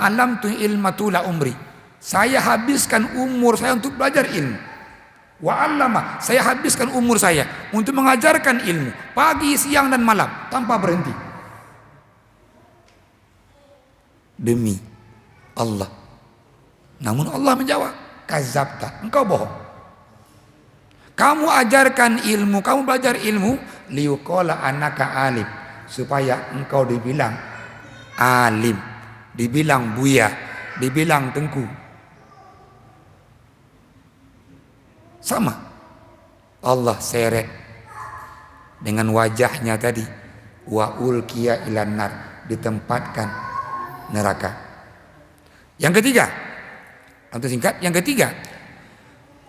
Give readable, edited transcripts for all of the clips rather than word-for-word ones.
ta'allamtu ilma tula umri. Saya habiskan umur saya untuk belajar ilmu. Wa 'allama, saya habiskan umur saya untuk mengajarkan ilmu pagi, siang dan malam tanpa berhenti. Demi Allah. Namun Allah menjawab, kadzabta, engkau bohong. Kamu ajarkan ilmu, kamu belajar ilmu, liyuqala annaka alim, supaya engkau dibilang alim, dibilang buya, dibilang tengku. Sama. Allah seret dengan wajahnya tadi, wa ulqiya ilan nar, ditempatkan neraka. Yang ketiga, untuk singkat, yang ketiga,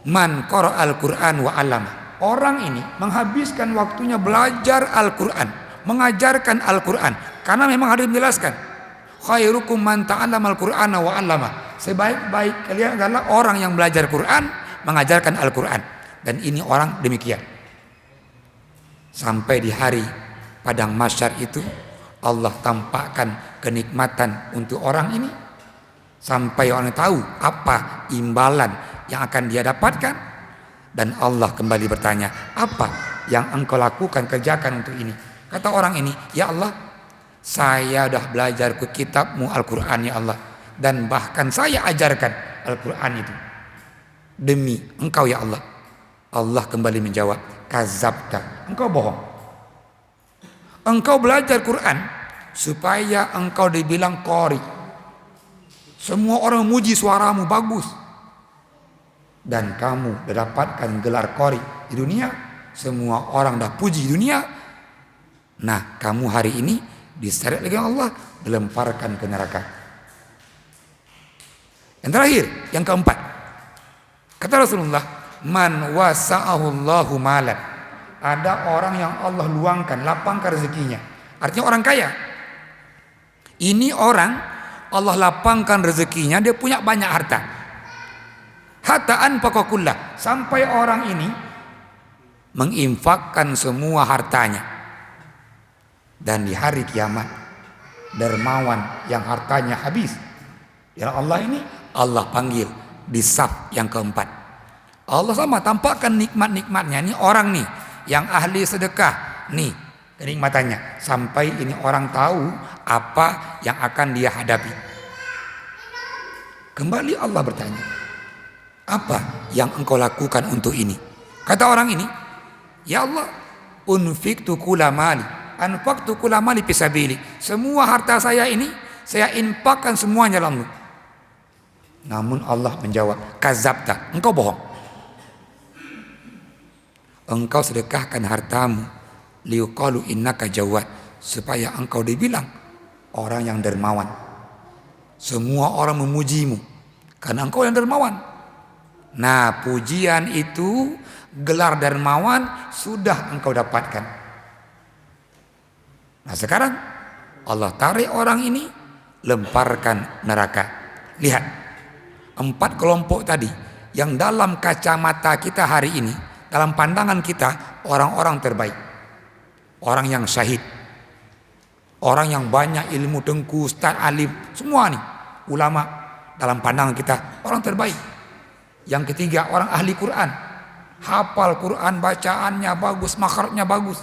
man qara al-Qur'an wa 'allama. Orang ini menghabiskan waktunya belajar Al-Qur'an, mengajarkan Al-Qur'an, karena memang harus menjelaskan. Khairukum man ta'allama al-Qur'ana wa 'allama. Sebaik-baik kalian adalah orang yang belajar Qur'an, mengajarkan Al-Qur'an. Dan ini orang demikian. Sampai di hari padang mahsyar itu Allah tampakkan kenikmatan untuk orang ini, sampai orang tahu apa imbalan yang akan dia dapatkan. Dan Allah kembali bertanya, apa yang engkau lakukan, kerjakan untuk ini? Kata orang ini, ya Allah, saya sudah belajar ke kitabmu Al-Quran ya Allah, dan bahkan saya ajarkan Al-Quran itu demi engkau ya Allah. Allah kembali menjawab, kadzabta, engkau bohong. Engkau belajar Quran supaya engkau dibilang qari. Semua orang memuji suaramu bagus. Dan kamu mendapatkan gelar qari di dunia. Semua orang dah puji di dunia. Nah, kamu hari ini diseret lagi Allah, dilemparkan ke neraka. Yang terakhir, yang keempat, kata Rasulullah, man wasa'ahullahu malan. Ada orang yang Allah luangkan, lapangkan rezekinya. Artinya orang kaya. Ini orang Allah lapangkan rezekinya, dia punya banyak harta. Hataan pakokullah, sampai orang ini menginfakkan semua hartanya. Dan di hari kiamat, dermawan yang hartanya habis, ya Allah ini Allah panggil di saf yang keempat. Allah sama tampakkan nikmat-nikmatnya. Ini orang nih yang ahli sedekah, nih kenikmatannya, sampai ini orang tahu apa yang akan dia hadapi. Kembali Allah bertanya, apa yang engkau lakukan untuk ini? Kata orang ini, ya Allah, unfiktu kula mali, anfaqtu kula mali fisabili. Semua harta saya ini saya infakkan semuanya dalam. Namun Allah menjawab, kadzabta, engkau bohong. Engkau sedekahkan hartamu liuqalu innaka jawad, supaya engkau dibilang orang yang dermawan. Semua orang memujimu karena engkau yang dermawan. Nah, pujian itu, gelar dermawan sudah engkau dapatkan. Nah, sekarang Allah tarik orang ini, lemparkan neraka. Lihat, 4 kelompok tadi yang dalam kacamata kita hari ini, dalam pandangan kita, orang-orang terbaik. Orang yang syahid, orang yang banyak ilmu, tengku, ustaz, alim, semua nih ulama, dalam pandangan kita orang terbaik. Yang ketiga, orang ahli Quran, hafal Quran, bacaannya bagus, makhrajnya bagus.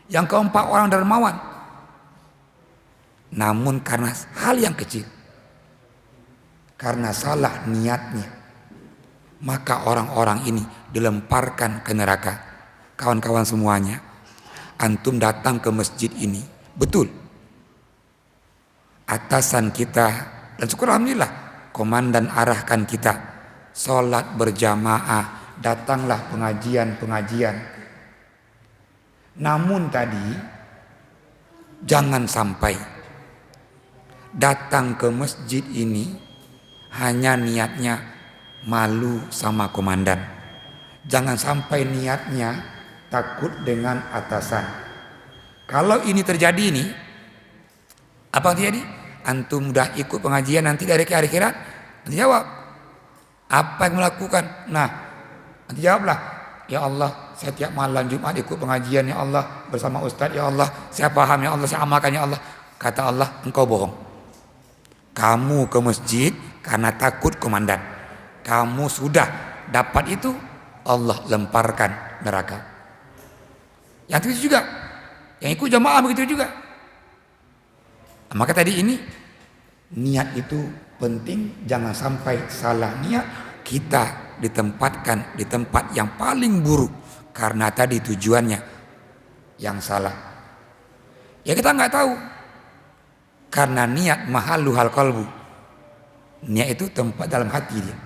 Yang keempat, orang dermawan. Namun karena hal yang kecil, karena salah niatnya, maka orang-orang ini dilemparkan ke neraka. Kawan-kawan semuanya, antum datang ke masjid ini, betul, atasan kita, dan syukur alhamdulillah, komandan arahkan kita sholat berjamaah, datanglah pengajian-pengajian. Namun tadi jangan sampai datang ke masjid ini hanya niatnya malu sama komandan. Jangan sampai niatnya takut dengan atasan. Kalau ini terjadi ini, apa yang terjadi? Antum udah ikut pengajian nanti dari ke akhirat, nanti jawab, apa yang melakukan? Nah, nanti jawablah, ya Allah, saya tiap malam Jumat ikut pengajian ya Allah, bersama Ustadz ya Allah, saya paham ya Allah, saya amalkan ya Allah. Kata Allah, engkau bohong. Kamu ke masjid karena takut komandan. Kamu sudah dapat itu, Allah lemparkan neraka. Yang itu juga, yang ikut jamaah begitu juga. Maka tadi ini niat itu penting, jangan sampai salah niat kita ditempatkan di tempat yang paling buruk karena tadi tujuannya yang salah. Ya kita nggak tahu, karena niat mahalluhal qalbu. Niat itu tempat dalam hati dia.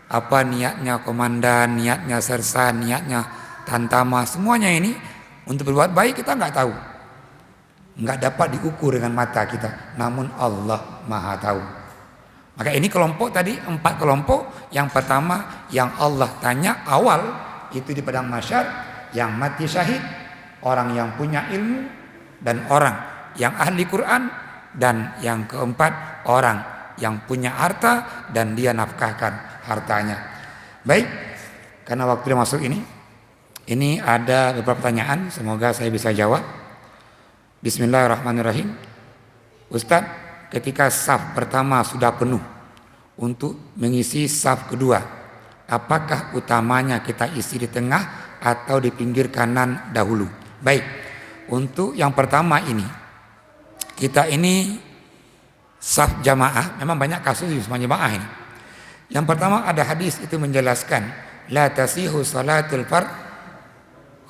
Apa niatnya komandan, niatnya sersan, niatnya tantama, semuanya ini untuk berbuat baik kita nggak tahu. Nggak dapat diukur dengan mata kita, namun Allah Maha tahu. Maka ini kelompok tadi, 4 kelompok. Yang pertama yang Allah tanya awal itu di padang mahsyar, yang mati syahid, orang yang punya ilmu dan orang yang ahli Quran, dan yang keempat orang yang punya harta dan dia nafkahkan hartanya. Baik, karena waktu dia masuk ini ada beberapa pertanyaan, semoga saya bisa jawab. Bismillahirrahmanirrahim. Ustaz, ketika saf pertama sudah penuh, untuk mengisi saf kedua, apakah utamanya kita isi di tengah atau di pinggir kanan dahulu? Baik, untuk yang pertama ini, kita ini saf jamaah, memang banyak kasus di semua jamaah ini. Yang pertama ada hadis itu menjelaskan, la tasihu salatul fard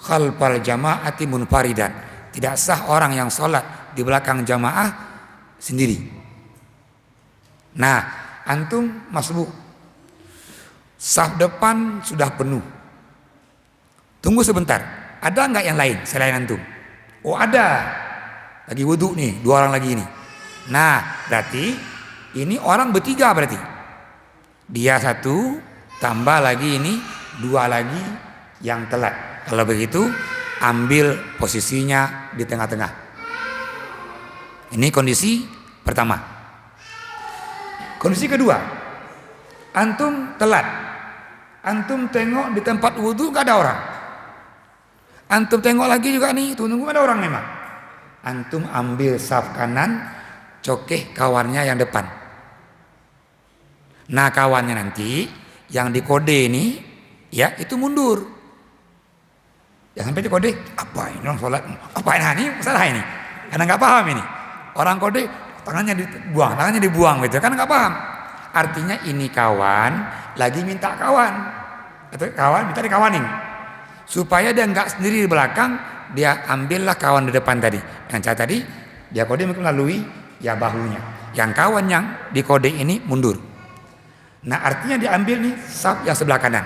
khalfal jama'ati munfaridan. Tidak sah orang yang sholat di belakang jamaah sendiri. Nah, antum masbuk, saf depan sudah penuh, tunggu sebentar, ada nggak yang lain selain antum? Oh ada, lagi wudhu nih, 2 orang lagi ini. Nah, berarti ini orang bertiga, berarti dia 1 tambah lagi ini 2 lagi yang telat. Kalau begitu ambil posisinya di tengah-tengah. Ini kondisi pertama. Kondisi kedua, antum telat, antum tengok di tempat wudhu gak ada orang, antum tengok lagi juga nih, tunggu ada orang memang. Antum ambil saf kanan, cokeh kawannya yang depan. Nah kawannya nanti yang dikode ini ya itu mundur. Jangan sampai kode, apa ini orang sholat, apa ini masalah ini, karena nggak paham ini. Orang kode tangannya dibuang gitu, kan nggak paham. Artinya ini kawan lagi minta kawan, atau kawan minta dikawanin, supaya dia nggak sendiri di belakang, dia ambillah kawan di depan tadi. Yang cara tadi dia kode mungkin melalui ya bahunya, yang kawan yang dikode ini mundur. Nah artinya diambil nih saf yang sebelah kanan.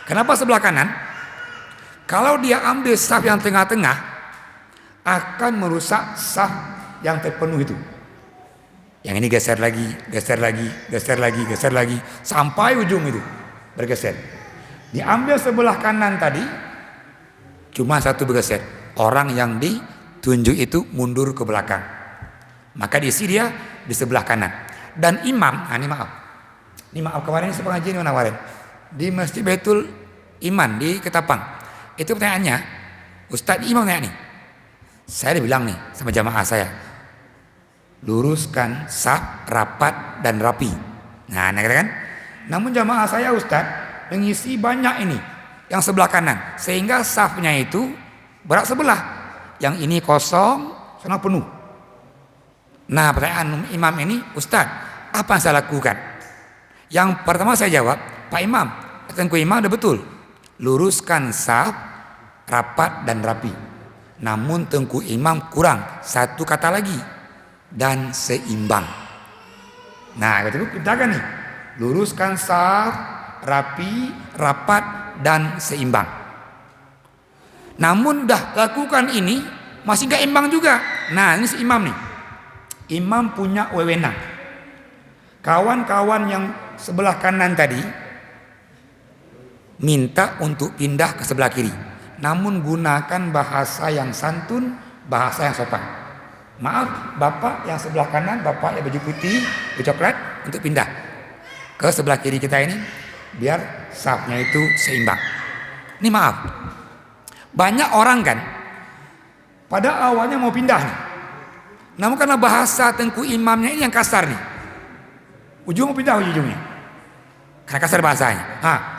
Kenapa sebelah kanan? Kalau dia ambil saf yang tengah-tengah, akan merusak saf yang terpenuh itu. Yang ini geser lagi, sampai ujung itu bergeser. Diambil sebelah kanan tadi, cuma 1 bergeser. Orang yang ditunjuk itu mundur ke belakang. Maka diisi dia di sebelah kanan. Dan imam, ini maaf kemarin sepengajian mana kemarin? Di Masjid Baitul Iman di Ketapang. Itu pertanyaannya, Ustadz imam nanya nih, saya udah bilang nih sama jamaah saya, luruskan saf rapat dan rapi. Nah kan? Namun jamaah saya Ustadz mengisi banyak ini yang sebelah kanan, sehingga safnya itu berat sebelah, yang ini kosong, sana penuh. Nah pertanyaan imam ini, Ustadz apa yang saya lakukan? Yang pertama saya jawab, Pak Imam, tengku imam udah betul, luruskan saf rapat dan rapi. Namun tengku imam kurang 1 kata lagi, dan seimbang. Nah itu kita kan nih, luruskan saf rapi, rapat dan seimbang. Namun udah lakukan ini masih gak imbang juga. Nah ini si imam nih, imam punya wewenang. Kawan-kawan yang sebelah kanan tadi minta untuk pindah ke sebelah kiri, namun gunakan bahasa yang santun, bahasa yang sopan. Maaf bapak yang sebelah kanan, bapak yang baju putih, baju coklat, untuk pindah ke sebelah kiri kita ini, biar safnya itu seimbang. Ini maaf, banyak orang kan pada awalnya mau pindah nih, namun karena bahasa tengku imamnya ini yang kasar nih, ujung pindah ujungnya. Karena kasar bahasanya.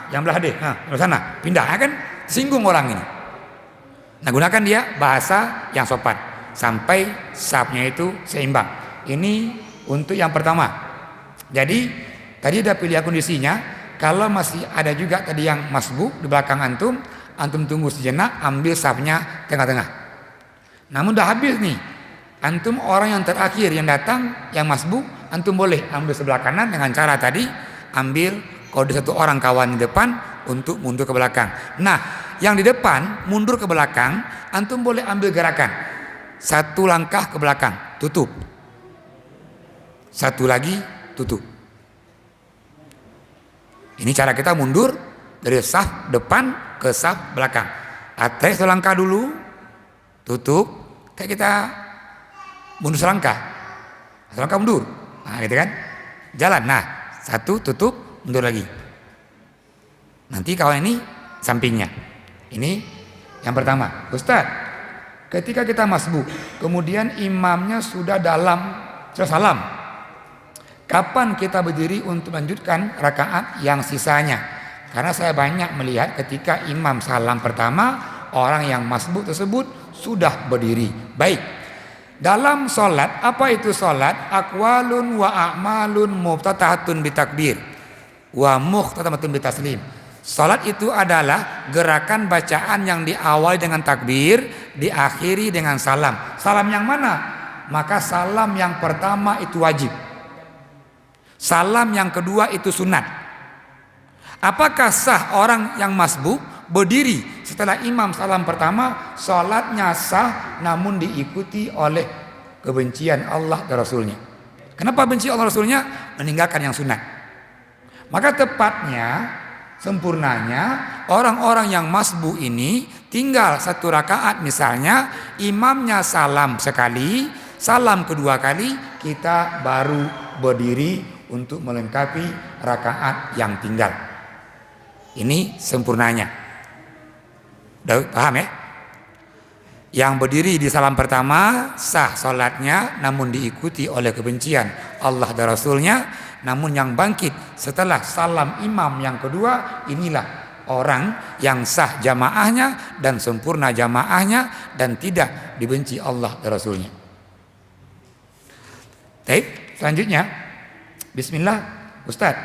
Yang belah deh, belah sana, pindah, kan singgung orang ini. Nah, gunakan dia bahasa yang sopan sampai safnya itu seimbang. Ini untuk yang pertama. Jadi tadi udah pilih kondisinya. Kalau masih ada juga tadi yang masbuk di belakang antum tunggu sejenak, ambil safnya tengah-tengah. Namun udah habis nih, antum orang yang terakhir yang datang, yang masbuk, antum boleh ambil sebelah kanan dengan cara tadi ambil kalau ada satu orang kawan di depan untuk mundur ke belakang. Nah, yang di depan mundur ke belakang, antum boleh ambil gerakan. Satu langkah ke belakang, tutup. Satu lagi, tutup. Ini cara kita mundur dari saf depan ke saf belakang. Atas selangkah dulu, tutup. Kayak kita mundur selangkah. Selangkah mundur. Nah, gitu kan? Jalan. Nah, satu tutup, mundur lagi. Nanti kawan ini sampingnya. Ini yang pertama. Ustaz, ketika kita masbuk, kemudian imamnya sudah salam. Kapan kita berdiri untuk lanjutkan rakaat yang sisanya? Karena saya banyak melihat ketika imam salam pertama, orang yang masbuk tersebut sudah berdiri. Baik. Dalam solat, apa itu solat? Aqwalun wa a'malun muftatahatun bitakbir wa muhtatamatun bitaslim. Salat itu adalah gerakan bacaan yang diawali dengan takbir, diakhiri dengan salam. Salam yang mana? Maka salam yang pertama itu wajib. Salam yang kedua itu sunat. Apakah sah orang yang masbuk berdiri setelah imam salam pertama? Salatnya sah, namun diikuti oleh kebencian Allah dan Rasulnya. Kenapa benci Allah Rasulnya? Meninggalkan yang sunat. Maka tepatnya, sempurnanya, orang-orang yang masbuk ini tinggal satu rakaat misalnya, imamnya salam sekali, salam kedua kali, kita baru berdiri untuk melengkapi rakaat yang tinggal. Ini sempurnanya. Udah paham ya? Yang berdiri di salam pertama sah salatnya, namun diikuti oleh kebencian Allah dan Rasulnya. Namun yang bangkit setelah salam imam yang kedua, inilah orang yang sah jamaahnya dan sempurna jamaahnya dan tidak dibenci Allah dan Rasulnya. Baik, selanjutnya bismillah. Ustaz,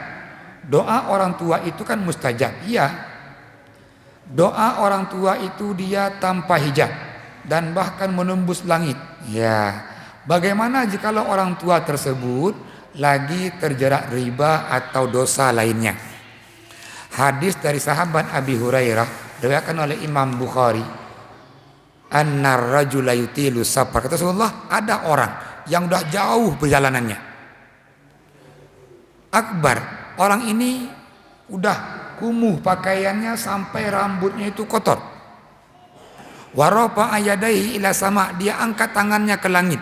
doa orang tua itu kan mustajab. Iya, doa orang tua itu dia tanpa hijab dan bahkan menembus langit. Ya, bagaimana jikalau orang tua tersebut lagi terjerat riba atau dosa lainnya? Hadis dari sahabat Abi Hurairah diriwayatkan oleh Imam Bukhari, annar rajula yutilu safar. Kata Rasulullah, ada orang yang udah jauh perjalanannya, akbar, orang ini udah kumuh pakaiannya sampai rambutnya itu kotor. Warafa ayadaihi ila sama, dia angkat tangannya ke langit.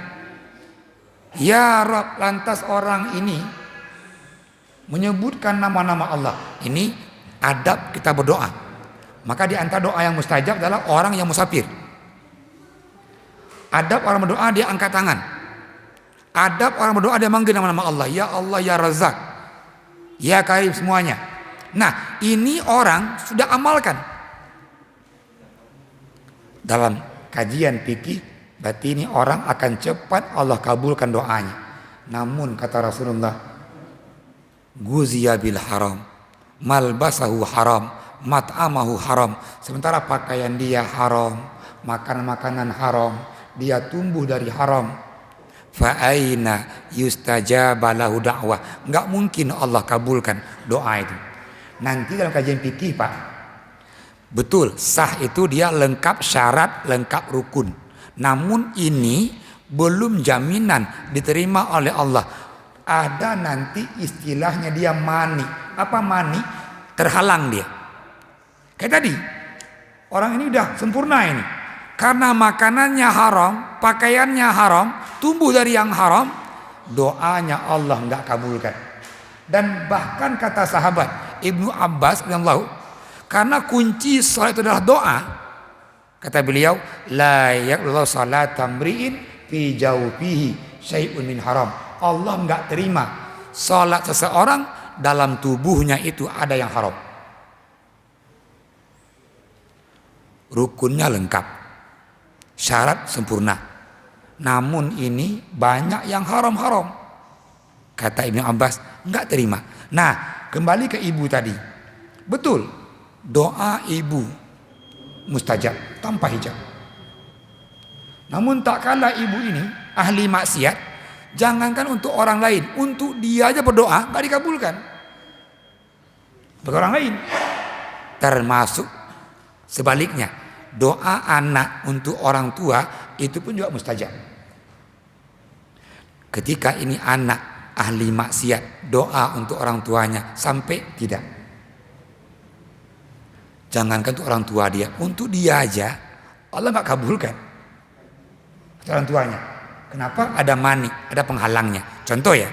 Ya Rabb, lantas orang ini menyebutkan nama-nama Allah. Ini adab kita berdoa. Maka di antara doa yang mustajab adalah orang yang musafir. Adab orang berdoa, dia angkat tangan. Adab orang berdoa, dia manggil nama-nama Allah. Ya Allah, ya Razak, ya Karim, semuanya. Nah, ini orang sudah amalkan. Dalam kajian fikih, berarti ini orang akan cepat Allah kabulkan doanya. Namun kata Rasulullah, guziya bil haram, malbasahu haram, mat'amahu haram. Sementara pakaian dia haram, makanan-makanan haram, dia tumbuh dari haram. Fa aina yustajaba lahu da'wah. Enggak mungkin Allah kabulkan doa itu. Nanti dalam kajian fikih, Pak, betul, sah itu dia lengkap syarat, lengkap rukun. Namun ini belum jaminan diterima oleh Allah. Ada nanti istilahnya dia mani. Apa mani? Terhalang dia. Kayak tadi, orang ini udah sempurna ini. Karena makanannya haram, pakaiannya haram, tumbuh dari yang haram, doanya Allah enggak kabulkan. Dan bahkan kata sahabat Ibnu Abbas radhiyallahu, karena kunci salat itu adalah doa. Kata beliau, la yaqbalu salata mri'in fi jawfihi syai'un min haram. Allah enggak terima sholat seseorang dalam tubuhnya itu ada yang haram. Rukunnya lengkap, syarat sempurna, namun ini banyak yang haram-haram. Kata Ibnu Abbas, enggak terima. Nah, kembali ke ibu tadi. Betul, doa ibu mustajab tanpa hijab. Namun tak kala ibu ini ahli maksiat, jangankan untuk orang lain, untuk dia aja berdoa enggak dikabulkan. Bagi orang lain. Termasuk sebaliknya, doa anak untuk orang tua itu pun juga mustajab. Ketika ini anak ahli maksiat, doa untuk orang tuanya sampai tidak. Jangankan untuk orang tua dia, untuk dia aja Allah nggak kabulkan. Orang tuanya. Kenapa? Ada mani, ada penghalangnya. Contoh ya.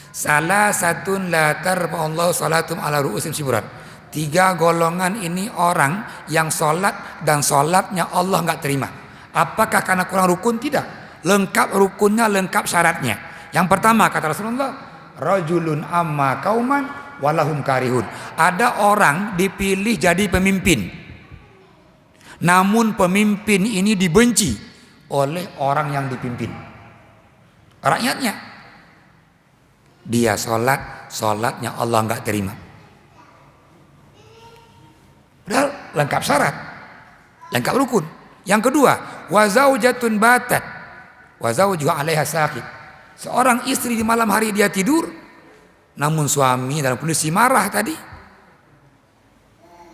Salah satun la tarfa'allahu salatum ala ru'usim siburan. 3 golongan ini orang yang sholat dan sholatnya Allah nggak terima. Apakah karena kurang rukun? Tidak. Lengkap rukunnya, lengkap syaratnya. Yang pertama kata Rasulullah, rajulun amma kauman walahum karihun. Ada orang dipilih jadi pemimpin, namun pemimpin ini dibenci oleh orang yang dipimpin, rakyatnya. Dia sholatnya Allah nggak terima. Padahal lengkap syarat, lengkap rukun. Yang kedua, wazaujatun batat wazauju 'alaiha sakit. Seorang istri di malam hari dia tidur, namun suami dalam kondisi marah tadi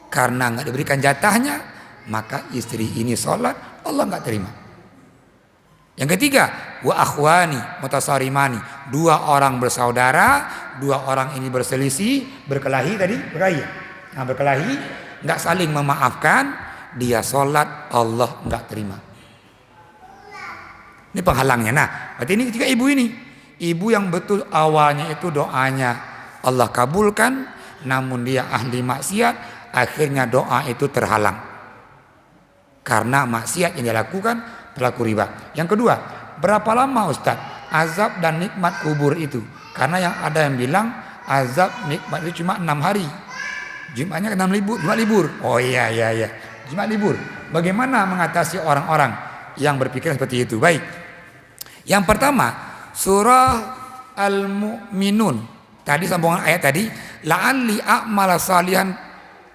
karena nggak diberikan jatahnya, maka istri ini sholat Allah nggak terima. Yang ketiga, wa akhwani mutasarimani. 2 orang bersaudara, 2 orang ini berselisih, berkelahi tadi, berkelahi. Nah, berkelahi, nggak saling memaafkan, dia sholat Allah nggak terima. Ini penghalangnya. Nah, berarti ini ketika ibu ini, ibu yang betul awalnya itu doanya Allah kabulkan, namun dia ahli maksiat, akhirnya doa itu terhalang karena maksiat yang dia lakukan, pelaku riba. Yang kedua, berapa lama Ustaz azab dan nikmat kubur itu? Karena yang ada yang bilang azab nikmat itu cuma 6 hari. Jumatnya 6 libur, Jumat libur. Oh iya. Jumat libur. Bagaimana mengatasi orang-orang yang berpikir seperti itu? Baik. Yang pertama, surah Al-Mu'minun. Tadi sambungan ayat tadi, la'alli a'mala salihan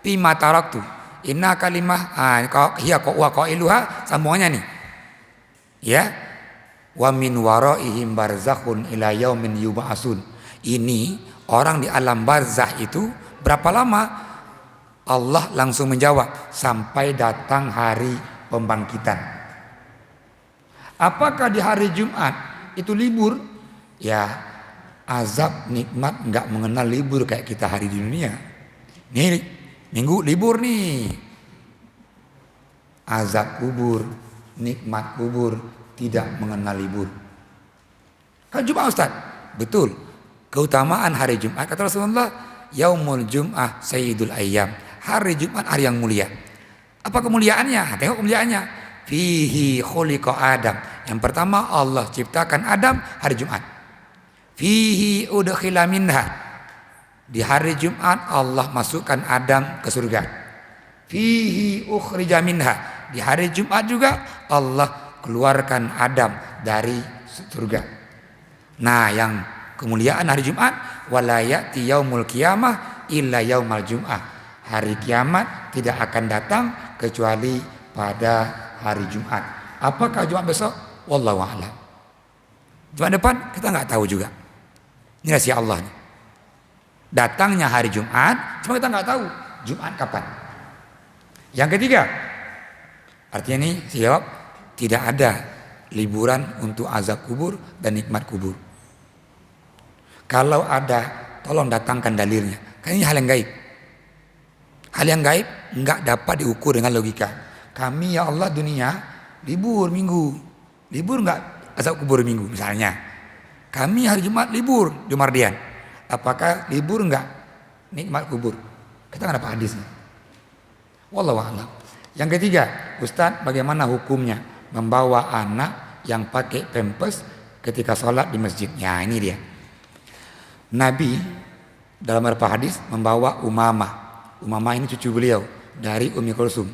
fima taraktu. Inna kalimah hiya wa qailuha, sambungannya nih. Ya. Wa min waraihim barzakhun ila yaumin yub'atsun. Ini orang di alam barzah itu berapa lama? Allah langsung menjawab, sampai datang hari pembangkitan. Apakah di hari Jumat itu libur? Ya, azab nikmat nggak mengenal libur kayak kita hari di dunia. Nih minggu libur nih. Azab kubur, nikmat kubur tidak mengenal libur. Kan Jumat Ustaz? Betul. Keutamaan hari Jumat kata Rasulullah, yaumul jum'ah sayyidul ayyam. Hari Jumat hari yang mulia. Apa kemuliaannya? Tengok kemuliaannya. Fihi khuliqa Adam. Yang pertama Allah ciptakan Adam hari Jumat. Fihi udkhila minha. Di hari Jumat Allah masukkan Adam ke surga. Fihi ukhrija minha. Di hari Jumat juga Allah keluarkan Adam dari surga. Nah, yang kemuliaan hari Jumat, wala ya'ti yaumul qiyamah illa yaumal jum'ah. Hari kiamat tidak akan datang kecuali pada hari Jumat. Apakah Jumat besok? Wallahu a'lam. Jumat depan kita nggak tahu juga. Ini rahasia Allah nih. Datangnya hari Jumat, cuma kita nggak tahu Jumat kapan. Yang ketiga, artinya ini saya jawab, tidak ada liburan untuk azab kubur dan nikmat kubur. Kalau ada, tolong datangkan dalilnya. Karena ini hal yang gaib. Hal yang gaib enggak dapat diukur dengan logika. Kami ya Allah dunia libur minggu. Libur enggak azab kubur minggu misalnya. Kami hari Jumat libur di Mardian. Apakah libur enggak nikmat kubur? Kita enggak dapat hadisnya. Wallahu a'lam. Yang ketiga, Ustaz, bagaimana hukumnya membawa anak yang pakai pampers ketika sholat di masjid? Ya, ini dia. Nabi dalam beberapa hadis membawa Umamah. Umamah ini cucu beliau dari Ummi Kulsum.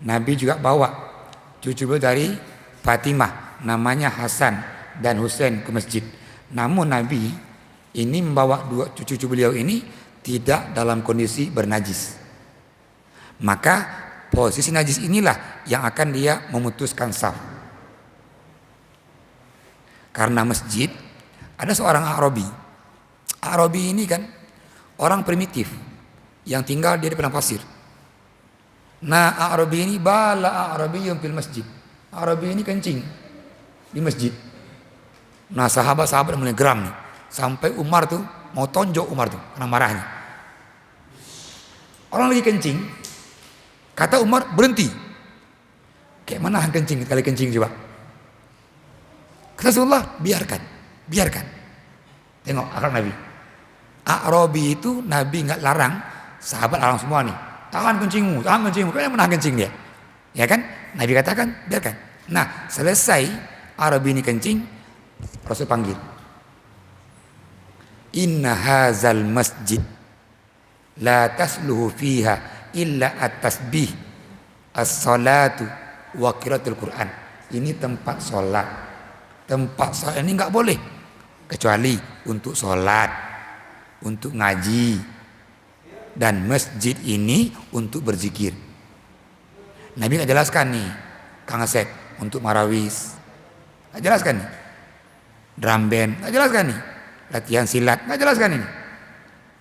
Nabi juga bawa cucu beliau dari Fatimah, namanya Hasan dan Husain ke masjid. Namun Nabi ini membawa dua cucu beliau ini tidak dalam kondisi bernajis. Maka posisi najis inilah yang akan dia memutuskan saf. Karena masjid ada seorang Arabi. Arabi ini kan orang primitif yang tinggal dia di padang pasir. Nah, Arabi ini bala Arabiyun fil masjid. Arabi ini kencing di masjid. Nah, sahabat-sahabat mulai geram nih. Sampai Umar tuh mau tonjok Umar tuh karena marahnya. Orang lagi kencing, kata Umar berhenti. Kayak mana kencing kali kencing coba? Kata Rasulullah, biarkan. Tengok akhlak Nabi. Arabi itu Nabi nggak larang, sahabat larang semua nih. Tahan kencingmu. Kayaknya menahan kencing dia. Ya kan? Nabi katakan, biarkan. Nah, selesai Arabi ini kencing, Rasul panggil. Inna hazal masjid la tasluhu fiha illa at-tasbih as-salatu wa qiraatul Quran. Ini tempat sholat. Tempat sholat ini nggak boleh kecuali untuk sholat, untuk ngaji, dan masjid ini untuk berzikir. Nabi nggak jelaskan nih, Kang Asep untuk marawis, nggak jelaskan nih, drum band, nggak jelaskan nih, latihan silat, nggak jelaskan ini.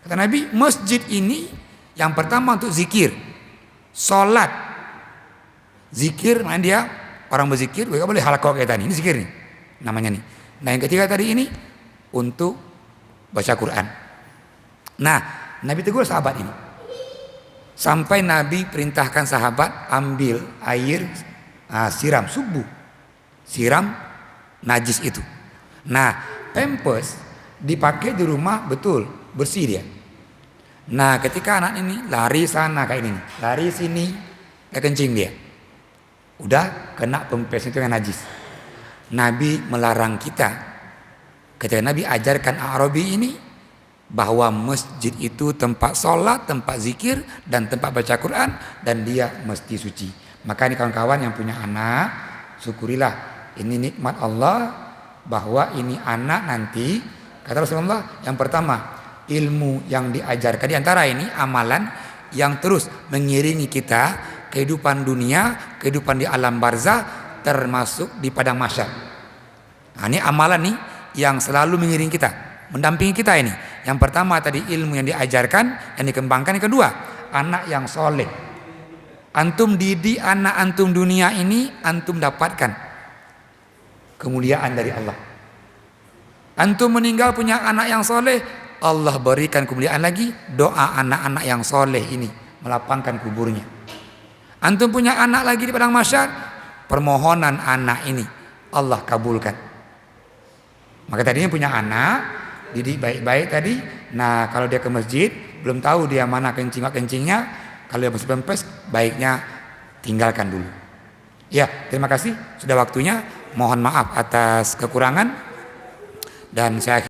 Kata Nabi, masjid ini yang pertama untuk zikir, sholat, zikir, mana dia orang berzikir, nggak boleh halaqah kayak tadi, ini zikir nih, namanya nih. Nah yang ketiga tadi ini untuk baca Quran. Nah, Nabi tegur sahabat ini. Sampai Nabi perintahkan sahabat ambil air, siram subuh. Siram najis itu. Nah, pampers dipakai di rumah betul, bersih dia. Nah, ketika anak ini lari sana kayak ini, lari sini, kayak kencing dia. Udah kena pampers itu yang najis. Nabi melarang kita. Ketika Nabi ajarkan Arabi ini bahwa masjid itu tempat sholat, tempat zikir, dan tempat baca Quran, dan dia mesti suci. Maka ini kawan-kawan yang punya anak, syukurilah, ini nikmat Allah bahwa ini anak nanti, kata Rasulullah, yang pertama ilmu yang diajarkan, di antara ini amalan yang terus mengiringi kita kehidupan dunia, kehidupan di alam barzah, termasuk di padang mahsyar. Nah, ini amalan nih yang selalu mengiringi kita, mendampingi kita ini. Yang pertama tadi ilmu yang diajarkan, yang dikembangkan. Yang kedua, anak yang soleh. Antum didik anak antum dunia ini, antum dapatkan kemuliaan dari Allah. Antum meninggal punya anak yang soleh, Allah berikan kemuliaan lagi. Doa anak-anak yang soleh ini melapangkan kuburnya. Antum punya anak lagi di padang mahsyar, permohonan anak ini Allah kabulkan. Maka tadinya punya anak, didik baik-baik tadi. Nah, kalau dia ke masjid, belum tahu dia mana kencingnya, kalau dia masih pempes, baiknya tinggalkan dulu. Ya, terima kasih. Sudah waktunya. Mohon maaf atas kekurangan. Dan saya